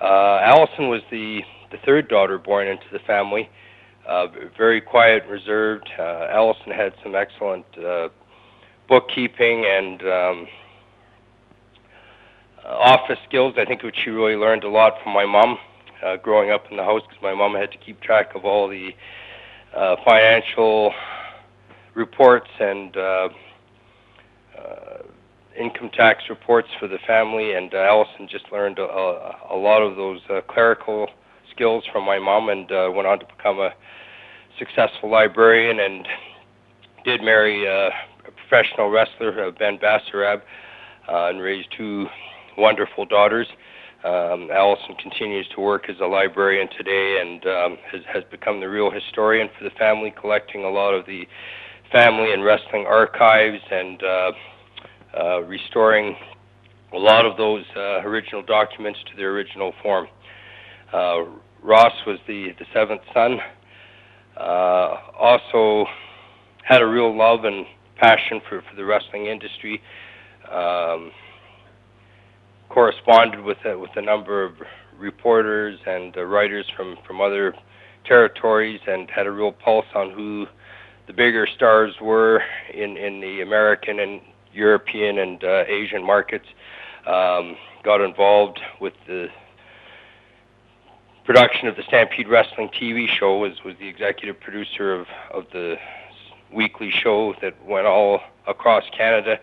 Allison was the third daughter born into the family. Very quiet, reserved. Allison had some excellent bookkeeping and office skills. I think she really learned a lot from my mom growing up in the house, because my mom had to keep track of all the financial reports and income tax reports for the family, and Allison just learned a lot of those clerical skills from my mom, and went on to become a successful librarian, and did marry a professional wrestler, Ben Bassarab, and raised two wonderful daughters. Allison continues to work as a librarian today, and has become the real historian for the family, collecting a lot of the family and wrestling archives, and restoring a lot of those original documents to their original form. Ross was the seventh son. Also had a real love and passion for the wrestling industry. Corresponded with a number of reporters and writers from other territories, and had a real pulse on who the bigger stars were in the American and European and Asian markets. Got involved with the production of the Stampede Wrestling TV show, was the executive producer of the weekly show that went all across Canada,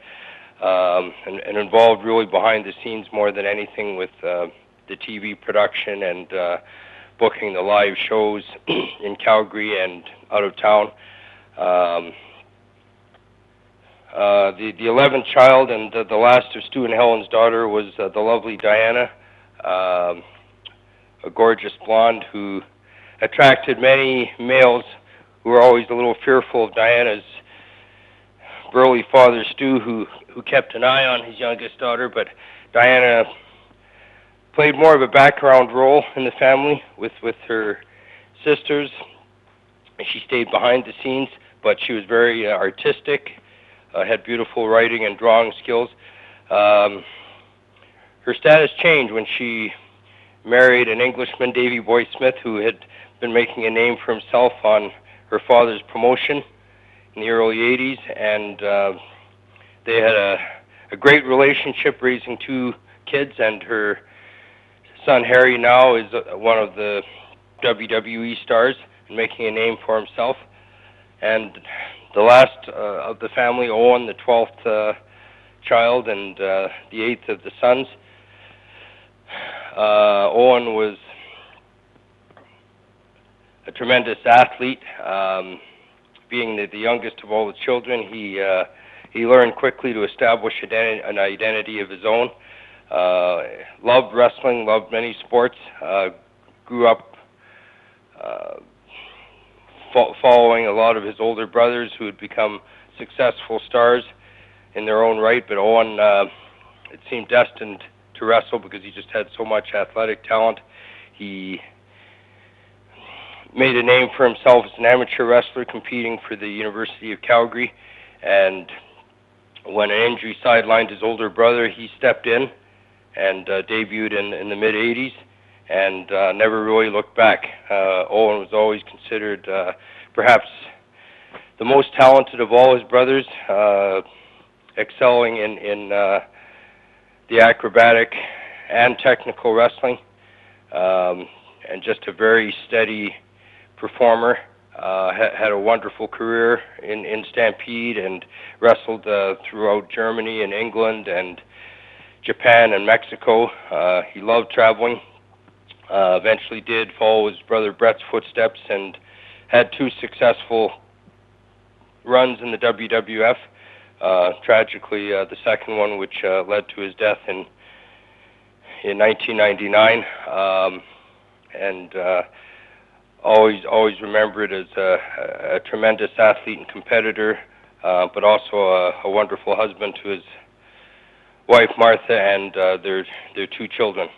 and involved really behind the scenes more than anything with the TV production and booking the live shows in Calgary and out of town. The 11th child and the last of Stu and Helen's daughter was the lovely Diana, a gorgeous blonde who attracted many males who were always a little fearful of Diana's burly father, Stu, who kept an eye on his youngest daughter. But Diana played more of a background role in the family with her sisters. She stayed behind the scenes, but she was very artistic, had beautiful writing and drawing skills. Her status changed when she married an Englishman, Davy Boy Smith, who had been making a name for himself on her father's promotion in the early 80s, and they had a great relationship, raising two kids, and her son Harry now is one of the WWE stars and making a name for himself. And the last of the family, Owen, the 12th child and the 8th of the sons. Owen was a tremendous athlete. Being the youngest of all the children, he learned quickly to establish an identity of his own. Loved wrestling, loved many sports. Grew up following a lot of his older brothers who had become successful stars in their own right, but Owen, it seemed destined to wrestle because he just had so much athletic talent. He made a name for himself as an amateur wrestler, competing for the University of Calgary, and when an injury sidelined his older brother, he stepped in and debuted in the mid-'80s, and never really looked back. Owen was always considered perhaps the most talented of all his brothers, excelling in the acrobatic and technical wrestling, and just a very steady performer. Had a wonderful career in Stampede, and wrestled throughout Germany and England and Japan and Mexico. He loved traveling. Eventually did follow his brother Brett's footsteps and had two successful runs in the WWF. Tragically, the second one, which led to his death in 1999, and always remembered as a tremendous athlete and competitor, but also a wonderful husband to his wife Martha and their two children.